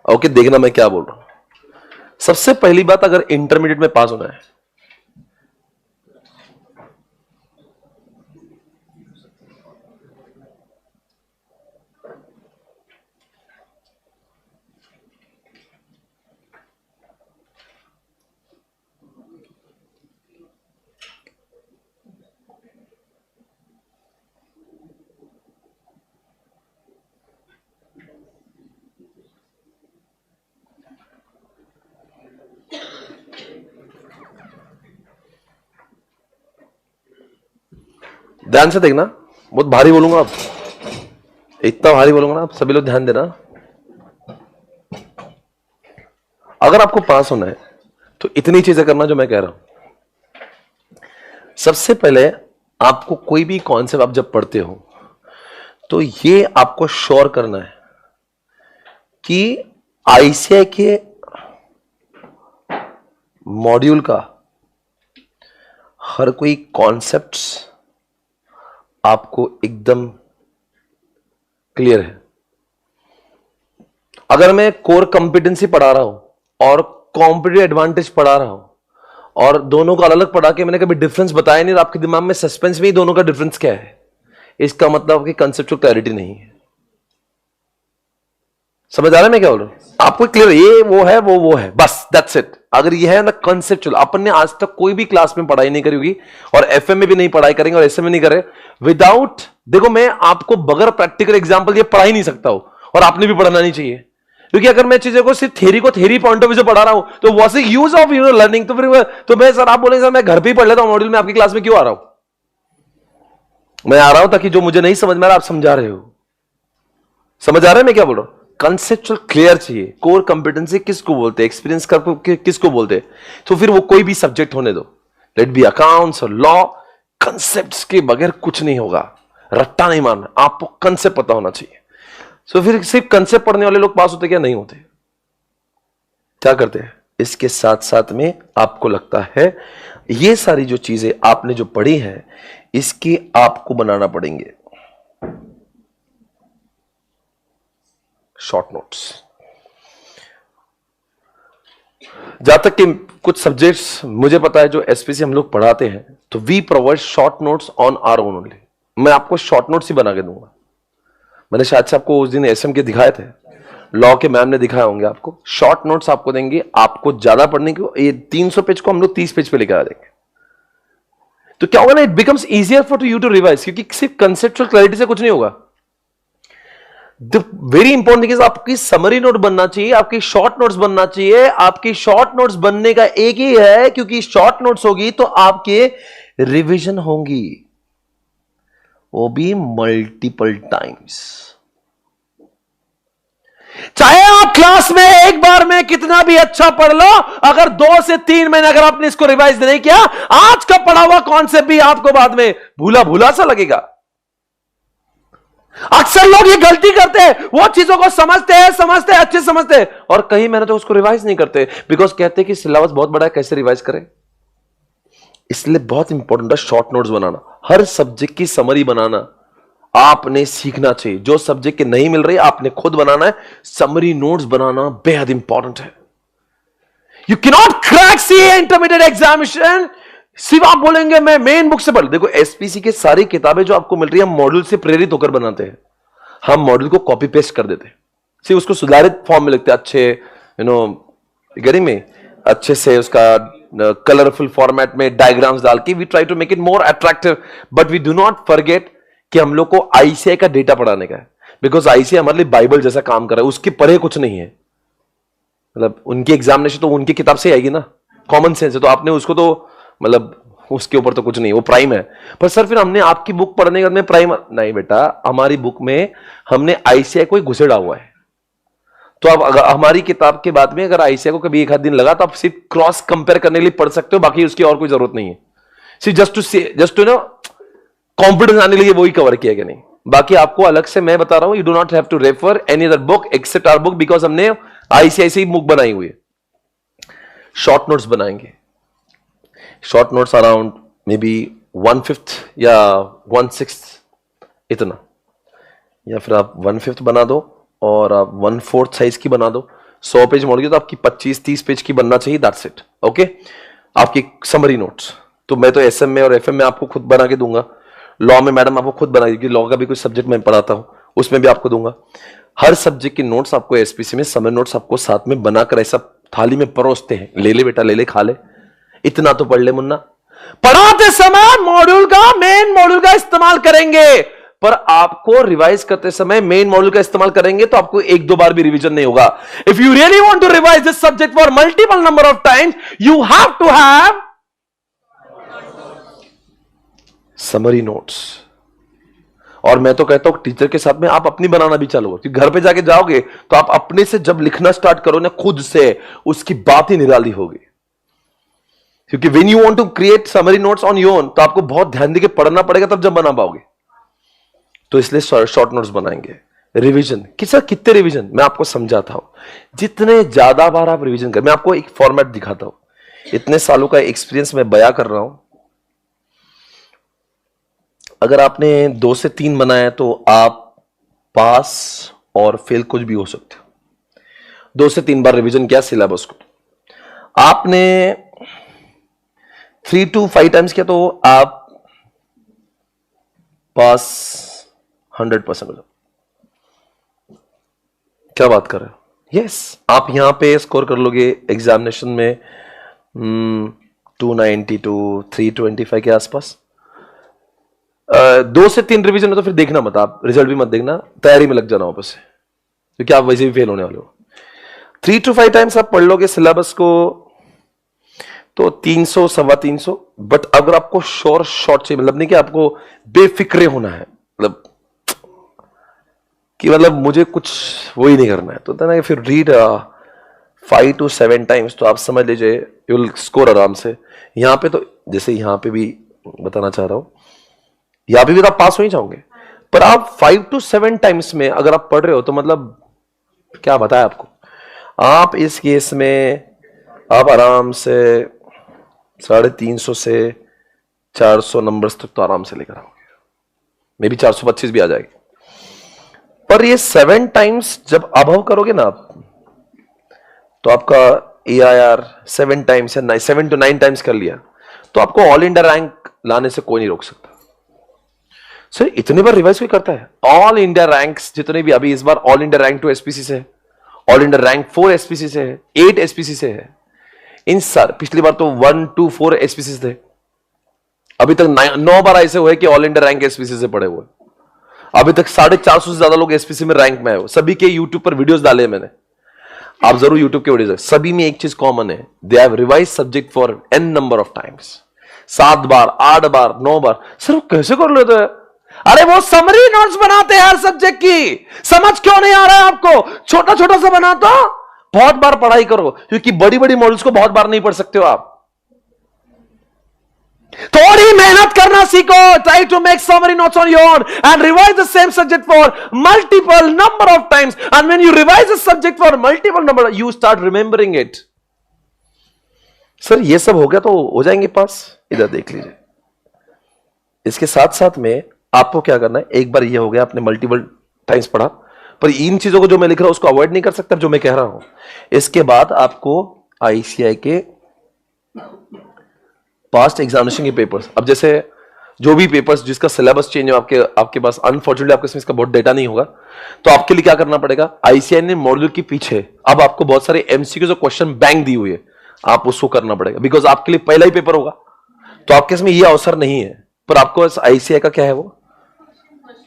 Okay, देखना मैं क्या बोल रहा हूं। सबसे पहली बात, अगर इंटरमीडिएट में पास होना है, ध्यान से देखना, बहुत भारी बोलूंगा, आप इतना भारी बोलूंगा ना, आप सभी लोग ध्यान देना। अगर आपको पास होना है तो इतनी चीजें करना जो मैं कह रहा हूं। सबसे पहले आपको कोई भी कॉन्सेप्ट आप जब पढ़ते हो तो ये आपको श्योर करना है कि आईसीआई के मॉड्यूल का हर कोई कॉन्सेप्ट्स आपको एकदम क्लियर है। अगर मैं कोर कॉम्पिटेंसी पढ़ा रहा हूं और कॉम्पिटिटिव एडवांटेज पढ़ा रहा हूं और दोनों को अलग अलग पढ़ा के मैंने कभी डिफरेंस बताया नहीं, तो आपके दिमाग में सस्पेंस में ही दोनों का डिफरेंस क्या है, इसका मतलब आपकी कंसेप्चुअल क्लैरिटी नहीं है। समझ आ रहा है मैं क्या बोल रहा हूं? आपको क्लियर, ये वो है, बस दैट्स इट। अगर ये है ना कंसेप्चुअल, अपन ने आज तक कोई भी क्लास में पढ़ाई नहीं करी होगी और एफएम में भी नहीं पढ़ाई करेंगे और एसएम में नहीं करे विदाउट, देखो मैं आपको बगैर प्रैक्टिकल एग्जांपल ये पढ़ा ही नहीं सकता हूं और आपने भी पढ़ना नहीं चाहिए, क्योंकि अगर मैं चीजों को सिर्फ थ्योरी पॉइंट ऑफ व्यू से पढ़ा रहा हूं तो what's the use of learning. तो फिर तो मैं सर, आप बोलेंगे सर मैं घर पे ही पढ़ लेता हूं मॉड्यूल में, आपकी क्लास में क्यों आ रहा हूं? मैं आ रहा हूं ताकि जो मुझे नहीं समझ में आ रहा आप समझा रहे हो। समझ आ रहा है मैं क्या बोल रहा हूं? कंसेप्चुअल क्लियर चाहिए। कोर कंपिटेंसी किसको बोलते हैं, एक्सपीरियंस किसको बोलते हैं? तो फिर वो कोई भी सब्जेक्ट होने दो, लेट बी अकाउंट्स और लॉ, कंसेप्ट्स के बगैर कुछ नहीं होगा। रट्टा नहीं मारना, आपको कंसेप्ट पता होना चाहिए। सो फिर सिर्फ कंसेप्ट पढ़ने वाले लोग पास होते क्या? नहीं होते। क्या करते हैं? इसके साथ साथ में आपको लगता है ये सारी जो चीजें आपने जो पढ़ी है इसकी आपको बनाना पड़ेंगे शॉर्ट नोट्स। जहां तक कि कुछ सब्जेक्ट्स मुझे पता है जो एसपीसी हम लोग पढ़ाते हैं, तो we provide short notes on our own only. मैं आपको शॉर्ट नोट्स ही बना के दूंगा। मैंने शायद से आपको उस दिन एसएम के दिखाए थे, लॉ के मैम ने दिखाए होंगे आपको। शॉर्ट नोट्स आपको देंगे, आपको ज्यादा पढ़ने को, ये 300 पेज को हम लोग 30 पेज पे लेकर आ देंगे। तो क्या होगा ना, it becomes easier for you to revise, क्योंकि सिर्फ कंसेप्चुअल क्लैरिटी से कुछ नहीं होगा। The very important thing is आपकी समरी नोट बनना चाहिए, आपकी शॉर्ट नोट्स बनना चाहिए। आपकी शॉर्ट नोट्स बनने का एक ही है, क्योंकि शॉर्ट नोट्स होगी तो आपके रिवीजन होंगी, वो भी मल्टीपल टाइम्स। चाहे आप क्लास में एक बार में कितना भी अच्छा पढ़ लो, अगर 2 से 3 महीने अगर आपने इसको रिवाइज नहीं किया, आज का पढ़ा हुआ कॉन्सेप्ट भी आपको बाद में भूला भूला सा लगेगा। अक्सर लोग ये गलती करते हैं, वो चीजों को समझते हैं अच्छे समझते हैं और कई महीने तो उसको रिवाइज नहीं करते, बिकॉज कहते हैं कि सिलेबस बहुत बड़ा है, कैसे रिवाइज करें। इसलिए बहुत इंपॉर्टेंट है शॉर्ट नोट्स बनाना, हर सब्जेक्ट की समरी बनाना आपने सीखना चाहिए। जो सब्जेक्ट के नहीं मिल रही आपने खुद बनाना है। समरी नोट्स बनाना बेहद इंपॉर्टेंट है। You can not crack CA intermediate examination सिर्फ आप बोलेंगे मैं मेन बुक से पढ़। देखो एसपीसी की सारी किताबें जो आपको मिल रही है, हम मॉड्यूल से प्रेरित होकर बनाते हैं। हम मॉड्यूल को कॉपी पेस्ट कर देते हैं, सिर्फ उसको सुधारित फॉर्म में लिखते हैं, अच्छे गेटिंग में, अच्छे से उसका कलरफुल फॉर्मेट में डायग्राम्स डाल के we try to make it more attractive. But we do not forget कि हम लोग को आईसीआई का डेटा पढ़ाने का है, बिकॉज आईसीआई हमारे लिए बाइबल जैसा काम कर रहा है। उसके परे कुछ नहीं है, मतलब उनकी एग्जामिनेशन तो उनकी किताब से आएगी ना, कॉमन सेंस है, तो आपने उसको तो मतलब उसके ऊपर तो कुछ नहीं, वो प्राइम है। पर सर फिर हमने आपकी बुक पढ़ने के बाद में प्राइम नहीं बेटा, हमारी बुक में हमने आईसीआई को ही घुसेड़ा हुआ है। तो अब अगर हमारी किताब के बाद में अगर आईसीआई को कभी एक आध दिन लगा तो आप सिर्फ क्रॉस कंपेयर करने के लिए पढ़ सकते हो, बाकी उसकी और कोई जरूरत नहीं है। सिर्फ जस्ट टू नो कॉन्फिडेंस आने के लिए वही कवर किया गया, नहीं बाकी आपको अलग से मैं बता रहा हूं, you do not have to refer any other book except our book, because हमने आईसीआई बुक बनाई हुई है। शॉर्ट नोट्स बनाएंगे, short notes around may be 1/5 या 1/6 इतना, या फिर आप 1/5 बना दो और आप 1/4 साइज की बना दो, 100 पेज मॉडल की तो आपकी 25-30 पेज की बनना चाहिए, दैट्स इट। ओके, आपकी समरी नोट्स तो मैं तो एसएम में और एफएम में आपको खुद बना के दूंगा, लॉ में मैडम आपको खुद बना देगी, लॉ का भी कोई सब्जेक्ट मैं पढ़ाता हूं उसमें भी आपको दूंगा। हर सब्जेक्ट की नोट्स आपको एसपीसी में, समरी नोट्स आपको साथ में बनाकर ऐसा थाली में परोसते हैं, ले ले बेटा ले ले, खा ले, इतना तो पढ़ ले मुन्ना। पढ़ाते समय मॉड्यूल का, मेन मॉड्यूल का इस्तेमाल करेंगे, पर आपको रिवाइज करते समय मेन मॉड्यूल का इस्तेमाल करेंगे तो आपको 1-2 बार भी रिवीजन नहीं होगा। If you really want to revise this subject for multiple number of times, you have to have summary notes. और मैं तो कहता हूं टीचर के साथ में आप अपनी बनाना भी चालू हो, घर पे जाके जाओगे तो आप अपने से जब लिखना स्टार्ट करो ना खुद से, उसकी बात ही निराली होगी। क्योंकि when you want to create summary notes on your own तो आपको बहुत ध्यान देके पढ़ना पड़ेगा, तब जब बना पाओगे। तो इसलिए शॉर्ट नोट्स बनाएंगे। रिवीजन कितने रिवीजन मैं आपको समझाता हूं, जितने ज्यादा बार आप रिवीजन कर, मैं आपको एक फॉर्मेट दिखाता हूं, इतने सालों का एक्सपीरियंस मैं बयां कर रहा हूं। अगर आपने 2 से 3 बनाया तो आप पास और फेल कुछ भी हो सकते हो। 2 से 3 बार रिवीजन किया सिलेबस को, आपने 3 to 5 टाइम्स किया तो आप पास 100% हो जाओ। क्या बात कर रहे हो? यस, आप यहां पे स्कोर कर लोगे एग्जामिनेशन में 292 325 के आसपास। 2 से 3 रिवीजन है तो फिर देखना मत, आप रिजल्ट भी मत देखना, तैयारी में लग जाना वापस से, क्योंकि आप वैसे भी फेल होने वाले हो। 3 to 5 टाइम्स आप पढ़ लोगे सिलेबस को तो 300 सवा 300। बट अगर आपको शॉर्ट चाहिए, मतलब नहीं कि आपको बेफिक्रे होना है, मतलब कि मतलब मुझे कुछ वो ही नहीं करना है, तो ना फिर रीड 5 to 7 टाइम्स, तो आप समझ लीजिए यू विल स्कोर आराम से। यहां पे तो जैसे यहां पे भी बताना चाह रहा हूं, यहां पे भी तो आप पास हो ही जाओगे, पर आप 5 to 7 टाइम्स में अगर आप पढ़ रहे हो तो मतलब क्या बताया आपको, आप इस केस में आप आराम से 350 से 400 नंबर्स तक तो आराम से लेकर आओगे, मे बी 425 भी आ जाएगी। पर ये 7 टाइम्स जब अभव करोगे ना आप, तो आपका AIR 7 टाइम्स या 7 to 9 टाइम्स कर लिया तो आपको ऑल इंडिया रैंक लाने से कोई नहीं रोक सकता। सर इतने बार रिवाइज भी करता है, ऑल इंडिया रैंक्स जितने भी, अभी इस बार ऑल इंडिया रैंक 2 SPC से है, ऑल इंडिया रैंक 4 SPC से है, 8 SPC से है। इन सर पिछली बार तो 1 2 4 SPC थे, अभी तक 9 बार ऐसे हुए कि ऑल इंडिया रैंक SPC से पढ़े हुए। अभी तक 450 से ज्यादा लोग SPC में रैंक में आए हो, सभी के यूट्यूब पर वीडियोस डाले हैं मैंने, आप जरूर यूट्यूब के वीडियोस, सभी में एक चीज कॉमन है, they have revise subject for n number of times, 7 bar 8 bar 9 bar. Sir वो कैसे कर लेते हैं? अरे वो समरी नोट्स बनाते हैं हर सब्जेक्ट की, समझ क्यों नहीं आ रहा है आपको? छोटा छोटा सा बना दो, बहुत बार पढ़ाई करो, क्योंकि बड़ी बड़ी मॉडल्स को बहुत बार नहीं पढ़ सकते हो आप। थोड़ी मेहनत करना सीखो, try to make summary notes on your own and revise the same subject for multiple number of times, and when you revise the subject for multiple number you start remembering it. Sir ये सब हो गया तो हो जाएंगे पास। इधर देख लीजिए, इसके साथ साथ में आपको क्या करना है, एक बार ये हो गया आपने मल्टीपल टाइम्स पढ़ा, पर इन चीजों को जो मैं लिख रहा हूं उसको अवॉइड नहीं कर सकता जो मैं कह रहा हूं। इसके बाद आपको ICAI के पास्ट एग्जामिनेशन के पेपर्स, अब जैसे जो भी पेपर्स जिसका सिलेबस चेंज हो आपके पास, अनफॉर्चुनेटली आपके इसका बहुत डेटा नहीं होगा, तो आपके लिए क्या करना पड़ेगा, ICAI ने मॉड्यूल के पीछे अब आपको बहुत सारे MCQ जो क्वेश्चन बैंक दी हुई है, आप उसको करना पड़ेगा, बिकॉज आपके लिए पहला ही पेपर होगा, तो आपके इसमें यह अवसर नहीं है, पर आपको ICAI का क्या है, वो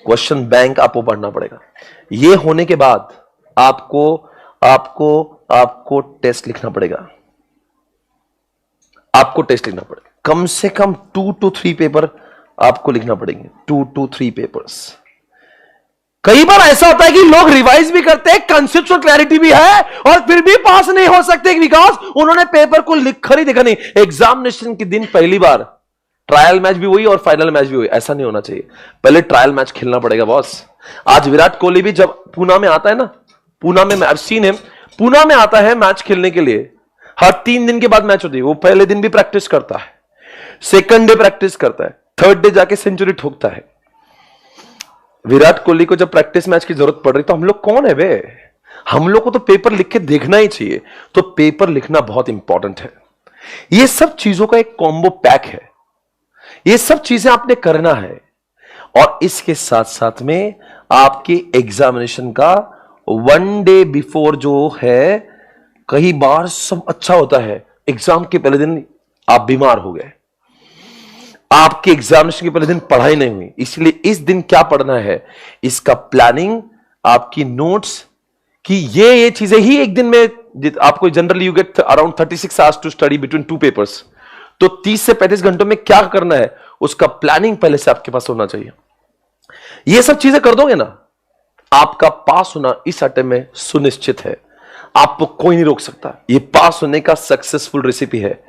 क्वेश्चन बैंक आपको पढ़ना पड़ेगा। ये होने के बाद आपको आपको आपको टेस्ट लिखना पड़ेगा, आपको टेस्ट लिखना पड़ेगा, कम से कम 2 to 3 पेपर आपको लिखना पड़ेंगे, 2 to 3 पेपर्स। कई बार ऐसा होता है कि लोग रिवाइज भी करते हैं, कंसेप्चुअल क्लैरिटी भी है, और फिर भी पास नहीं हो सकते बिकॉज उन्होंने पेपर को लिखकर ही देखा नहीं। एग्जामिनेशन के दिन पहली बार ट्रायल मैच भी हुई और फाइनल मैच भी हुई, ऐसा नहीं होना चाहिए। पहले ट्रायल मैच खेलना पड़ेगा बॉस। आज विराट कोहली भी जब पूना में आता है ना, पूना में I have seen him, Poona में आता है मैच खेलने के लिए, हर 3 दिन के बाद मैच होती है, वो पहले दिन भी प्रैक्टिस करता है, सेकंड डे प्रैक्टिस करता है, थर्ड डे जाके सेंचुरी ठोकता है। विराट कोहली को जब प्रैक्टिस मैच की जरूरत पड़ रही तो हम लोग कौन है बे? हम लोग को तो पेपर लिख के देखना ही चाहिए, तो पेपर लिखना बहुत इंपॉर्टेंट है। ये सब चीजों का एक कॉम्बो पैक है, ये सब चीजें आपने करना है। और इसके साथ साथ में आपके एग्जामिनेशन का 1 डे बिफोर जो है, कई बार सब अच्छा होता है, एग्जाम के पहले दिन आप बीमार हो गए, आपके एग्जामिनेशन के पहले दिन पढ़ाई नहीं हुई, इसलिए इस दिन क्या पढ़ना है, इसका प्लानिंग, आपकी नोट्स, कि ये चीजें ही एक दिन में आपको generally you get around 36 hours to study between 2 papers, तो 30 से 35 घंटों में क्या करना है उसका प्लानिंग पहले से आपके पास होना चाहिए। ये सब चीजें कर दोगे ना, आपका पास होना इस अटेम्प्ट में सुनिश्चित है, आपको कोई नहीं रोक सकता। ये पास होने का सक्सेसफुल रेसिपी है।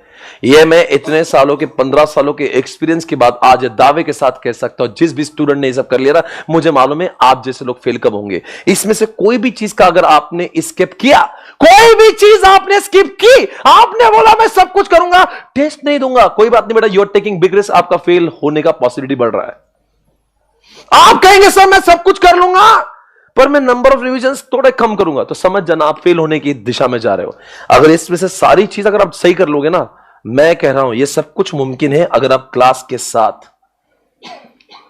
ये मैं इतने सालों के 15 सालों के एक्सपीरियंस के बाद आज दावे के साथ कह सकता हूं, जिस भी स्टूडेंट ने ये सब कर लिया ना, मुझे मालूम है आप जैसे लोग फेल कब होंगे। इसमें से कोई भी चीज का अगर आपने स्किप किया, कोई भी चीज आपने स्किप की, आपने बोला मैं सब कुछ करूंगा, टेस्ट नहीं दूंगा, कोई बात नहीं बेटा, you are taking big risk, आपका फेल होने का पॉसिबिलिटी बढ़ रहा है। आप कहेंगे सर मैं सब कुछ कर लूंगा पर मैं नंबर ऑफ रिविजन्स थोड़े कम करूंगा, तो समझ जाना आप फेल होने की दिशा में जा रहे हो। अगर इसमें से सारी चीज अगर आप सही कर लोगे ना, मैं कह रहा हूं ये सब कुछ मुमकिन है अगर आप क्लास के साथ,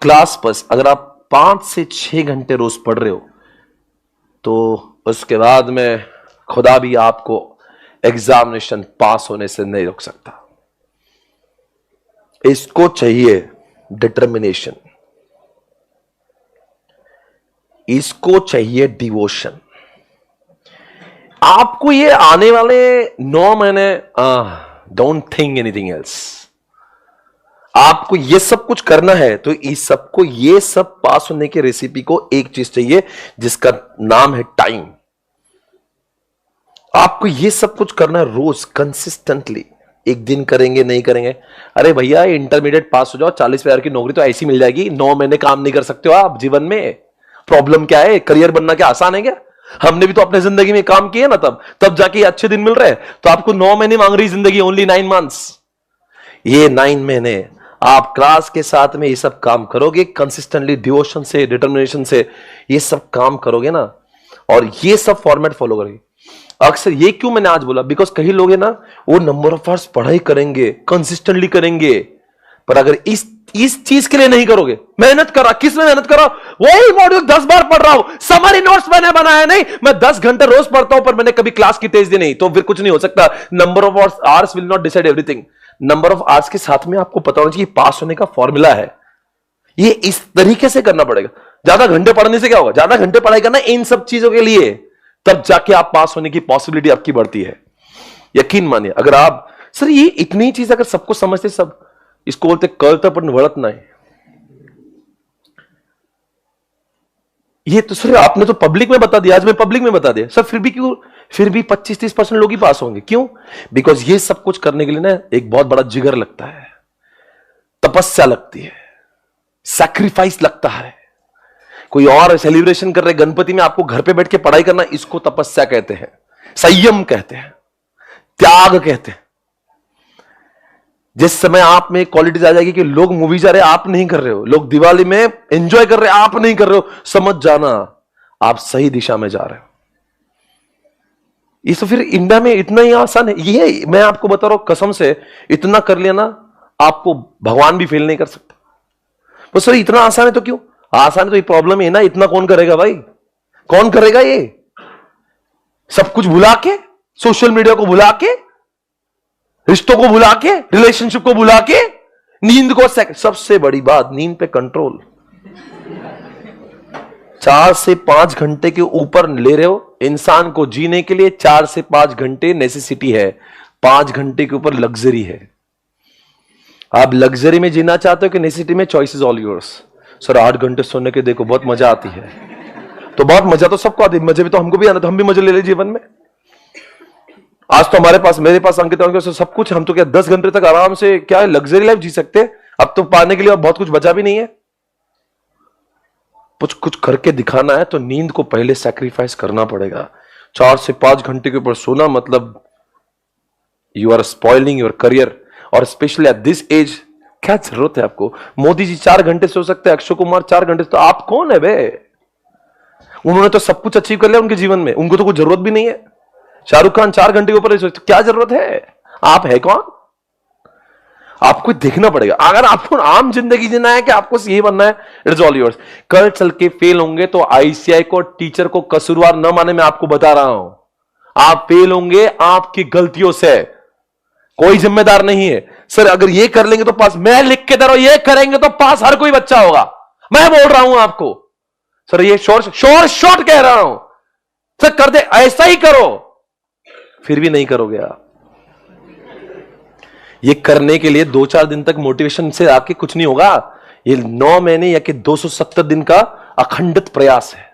क्लास पर अगर आप 5 से 6 घंटे रोज पढ़ रहे हो, तो उसके बाद में खुदा भी आपको एग्जामिनेशन पास होने से नहीं रोक सकता। इसको चाहिए डिटर्मिनेशन, इसको चाहिए डिवोशन। आपको ये आने वाले 9 महीने डोंट थिंक एनीथिंग एल्स, आपको ये सब कुछ करना है, तो इस सबको, ये सब पास होने की रेसिपी को एक चीज चाहिए जिसका नाम है टाइम। आपको ये सब कुछ करना है रोज कंसिस्टेंटली। एक दिन करेंगे नहीं करेंगे, अरे भैया इंटरमीडिएट पास हो जाओ, 40,000 की नौकरी तो ऐसी मिल जाएगी, 9 महीने काम नहीं कर सकते हो आप जीवन में। प्रॉब्लम क्या है, करियर बनना क्या आसान है क्या? हमने भी तो अपने जिंदगी में काम किए ना, तब जाके अच्छे दिन मिल रहे हैं। तो आपको 9 महीने मांग रही जिंदगी, ओनली 9 मंथ्स। ये 9 महीने आप क्लास के साथ में ये सब काम करोगे, कंसिस्टेंटली डिवोशन से, डिटर्मिनेशन से ये सब काम करोगे ना, और ये सब फॉर्मेट फॉलो करोगे। अक्सर ये क्यों मैंने आज बोला, बिकॉज कई लोग है ना, वो नंबर ऑफ आवर्स पढ़ाई करेंगे, कंसिस्टेंटली करेंगे, पर अगर इस चीज के लिए नहीं करोगे, मेहनत करा, किसने मेहनत करा, वही मॉड्यूल 10 बार पढ़ रहा हूं, समरी नोट्स मैंने बनाया नहीं, मैं 10 घंटे रोज पढ़ता हूं, पर मैंने कभी क्लास की टेस्ट दी नहीं, तो फिर कुछ नहीं हो सकता। Number of hours will not decide everything. Number of hours के साथ में आपको पता होना चाहिए पास होने का फॉर्मूला है, ये इस तरीके से करना पड़ेगा। ज्यादा घंटे पढ़ने से क्या होगा, ज्यादा घंटे पढ़ाई करना इन सब चीजों के लिए, तब जाके आप पास होने की पॉसिबिलिटी आपकी बढ़ती है। यकीन मानिए, अगर आप सर ये इतनी चीज अगर सबको समझते, सब इसको बोलते कर्तव्य वड़त नहीं, ये तो सर आपने तो पब्लिक में बता दिया, आज मैं पब्लिक में बता दिया सर, फिर भी क्यों, फिर भी 25-30% लोग ही पास होंगे, क्यों? बिकॉज ये सब कुछ करने के लिए ना एक बहुत बड़ा जिगर लगता है, तपस्या लगती है, सैक्रिफाइस लगता है। कोई और सेलिब्रेशन कर रहे गणपति में, आपको घर पे बैठ के पढ़ाई करना, इसको तपस्या कहते हैं, संयम कहते हैं, त्याग कहते हैं। जिस समय आप में क्वालिटीज आ जाएगी कि लोग मूवी जा रहे हैं, आप नहीं कर रहे हो, लोग दिवाली में एंजॉय कर रहे हैं, आप नहीं कर रहे हो, समझ जाना आप सही दिशा में जा रहे हो। ये तो फिर इंडिया में इतना ही आसान है, ये मैं आपको बता रहा हूं कसम से, इतना कर लिया ना, आपको भगवान भी फेल नहीं कर सकता। तो सर इतना आसान है तो क्यों आसान है, तो ये प्रॉब्लम है ना, इतना कौन करेगा भाई, कौन करेगा? ये सब कुछ भुला के, सोशल मीडिया को भुला के, रिश्तों को भुला के, रिलेशनशिप को भुला के, नींद को, सबसे बड़ी बात नींद पे कंट्रोल। 4 से 5 घंटे के ऊपर ले रहे हो, इंसान को जीने के लिए 4 से 5 घंटे नेसेसिटी है, 5 घंटे के ऊपर लग्जरी है। आप लग्जरी में जीना चाहते हो कि नेसेसिटी में, choice is all yours. Sir 8 घंटे सोने के देखो बहुत मजा आती है, तो बहुत मजा तो सबको आती है, मजे भी तो हमको भी आना, तो हम भी मजे ले ले जीवन में। आज तो हमारे पास, मेरे पास अंकित सब कुछ, हम तो क्या 10 घंटे तक आराम से क्या लग्जरी लाइफ जी सकते हैं। अब तो पाने के लिए बहुत कुछ बचा भी नहीं है। कुछ करके दिखाना है तो नींद को पहले सैक्रिफाइस करना पड़ेगा। 4 से 5 घंटे के ऊपर सोना मतलब you are spoiling your career, और स्पेशली एट दिस एज क्या जरूरत है आपको? मोदी जी 4 घंटे सो सकते हैं, अक्षय कुमार 4 घंटे, तो आप कौन है बे? उन्होंने तो सब कुछ अचीव कर लिया उनके जीवन में, उनको तो कुछ जरूरत भी नहीं है। शाहरुख खान 4 घंटे के ऊपर क्या जरूरत है? आप है कौन? आपको देखना पड़ेगा। अगर आपको आम जिंदगी जीना है कि आपको ये बनना है, इट्स ऑल योर्स। कल चल के फेल होंगे तो आईसीआई को, टीचर को कसूरवार न माने, मैं आपको बता रहा हूं। आप फेल होंगे आपकी गलतियों से, कोई जिम्मेदार नहीं है। सर अगर ये कर लेंगे तो पास, मैं लिख के दे रहा हूं, ये करेंगे तो पास हर कोई बच्चा होगा, मैं बोल रहा हूं आपको। सर ये शॉर्ट कह रहा हूं। सर कर दे, ऐसा ही करो, फिर भी नहीं करोगे आप। ये करने के लिए 2-4 दिन तक मोटिवेशन से आपके कुछ नहीं होगा। ये 9 महीने या कि 270 दिन का अखंडित प्रयास है।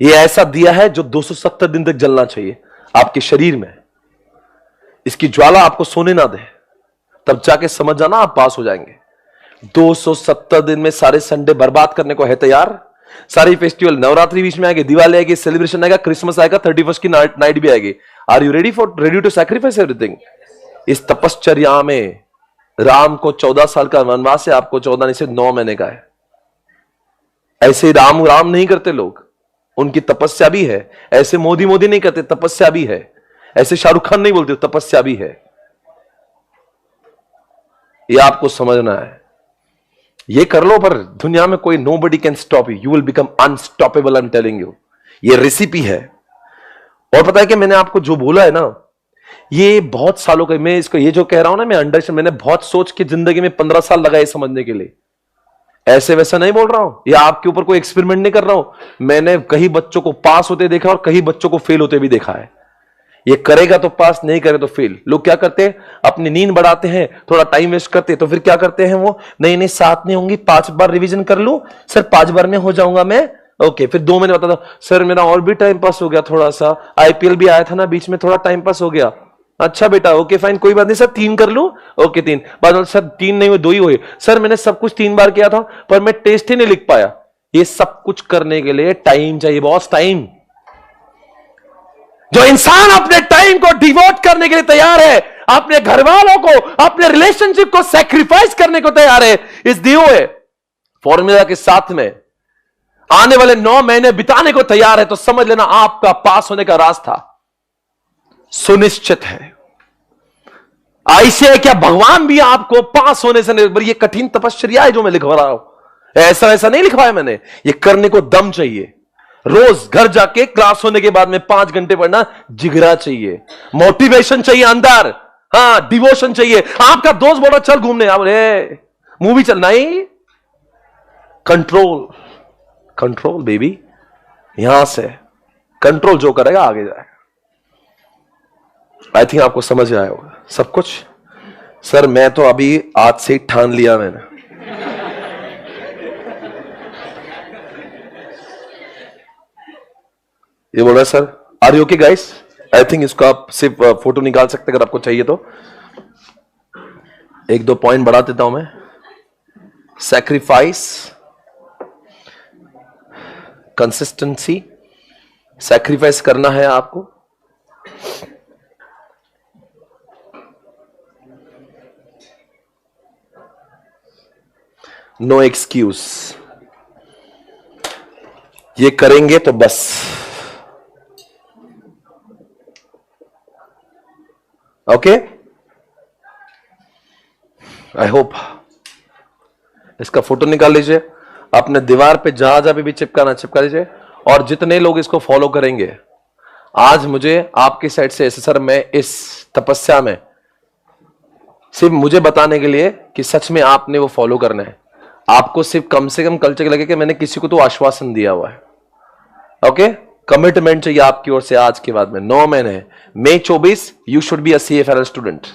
ये ऐसा दिया है जो 270 दिन तक जलना चाहिए आपके शरीर में। इसकी ज्वाला आपको सोने ना दे, तब जाके समझ जाना आप पास हो जाएंगे। 270 दिन में सारे संडे बर्बाद करने को है तैयार? सारी फेस्टिवल, नवरात्रि बीच में आएगी, दिवाली आएगी, सेलिब्रेशन आएगा, क्रिसमस आएगा, 31st की नाइट भी आएगी। Are you ready to sacrifice everything? इस तपश्चर्या में राम को 14 साल का वनवास है, आपको 14 नहीं से 9 महीने का है। ऐसे राम नहीं करते लोग, उनकी तपस्या भी है। ऐसे मोदी नहीं करते, तपस्या भी है। ऐसे शाहरुख खान नहीं बोलते, तपस्या भी है। यह आपको समझना है। ये कर लो, पर दुनिया में कोई nobody can stop you, you will become unstoppable, I'm telling you। ये रेसिपी है। और पता है कि मैंने आपको जो बोला है ना, ये बहुत सालों का, मैं इसको ये जो कह रहा हूं ना, मैंने बहुत सोच के जिंदगी में 15 साल लगाए समझने के लिए। ऐसे वैसा नहीं बोल रहा हूं, या आपके ऊपर कोई एक्सपेरिमेंट नहीं कर रहा हूं। मैंने कई बच्चों को पास होते देखा और कई बच्चों को फेल होते भी देखा है। ये करेगा तो पास, नहीं करे तो फेल। लोग क्या करते हैं, अपनी नींद बढ़ाते हैं, थोड़ा टाइम वेस्ट करते हैं, तो फिर क्या करते हैं वो, नहीं 7 नहीं होंगी, 5 बार रिवीजन कर लूं सर, 5 बार में हो जाऊंगा मैं। ओके, फिर 2 महीने बताता सर मेरा और भी टाइम पास हो गया, थोड़ा सा आईपीएल भी आया था ना बीच में, थोड़ा टाइम पास हो गया। अच्छा बेटा, ओके फाइन, कोई बात नहीं सर, 3 कर लूं। ओके 3, बाद में सर 3 नहीं हुए, 2 ही हुए। सर मैंने सब कुछ 3 बार किया था, पर मैं टेस्ट ही नहीं लिख पाया। ये सब कुछ करने के लिए टाइम चाहिए, बॉस, टाइम। जो इंसान अपने टाइम को डिवोट करने के लिए तैयार है, अपने घर वालों को, अपने रिलेशनशिप को सैक्रिफाइस करने को तैयार है, इस दिए हुए फॉर्मूला के साथ में आने वाले 9 महीने बिताने को तैयार है, तो समझ लेना आपका पास होने का रास्ता सुनिश्चित है। ऐसे क्या भगवान भी आपको पास होने से नहीं, ये कठिन तपश्चर्या है जो मैं लिखवा रहा हूं, ऐसा ऐसा नहीं लिखवाया मैंने। ये करने को दम चाहिए। रोज घर जाके क्लास होने के बाद में 5 घंटे पढ़ना, जिगरा चाहिए, मोटिवेशन चाहिए अंदर, हाँ डिवोशन चाहिए। आपका दोस्त बोला चल घूमने, आप मूवी चलना ही, कंट्रोल कंट्रोल बेबी, यहां से कंट्रोल जो करेगा आगे जाएगा। आई थिंक आपको समझ आया होगा सब कुछ। सर मैं तो अभी आज से ठान लिया मैंने। ये बोल रहा है sir, are you okay guys? I think इसको आप सिर्फ फोटो निकाल सकते अगर आपको चाहिए तो। 1-2 पॉइंट बढ़ा देता हूं मैं। सैक्रिफाइस, कंसिस्टेंसी, सैक्रिफाइस करना है आपको। नो एक्सक्यूज, ये करेंगे तो बस। Okay, I hope. इसका फोटो निकाल लीजिए, अपने दीवार पे जहां भी चिपकाना चिपका लीजिए। और जितने लोग इसको फॉलो करेंगे, आज मुझे आपकी साइड से ऐसे, सर मैं इस तपस्या में सिर्फ मुझे बताने के लिए कि सच में आपने वो फॉलो करना है। आपको सिर्फ कम से कम कल तक लगे कि मैंने किसी को तो आश्वासन दिया हुआ है। ओके, कमिटमेंट चाहिए आपकी ओर से। आज के बाद में 9 महीने, May 24, you should be a CFRL student.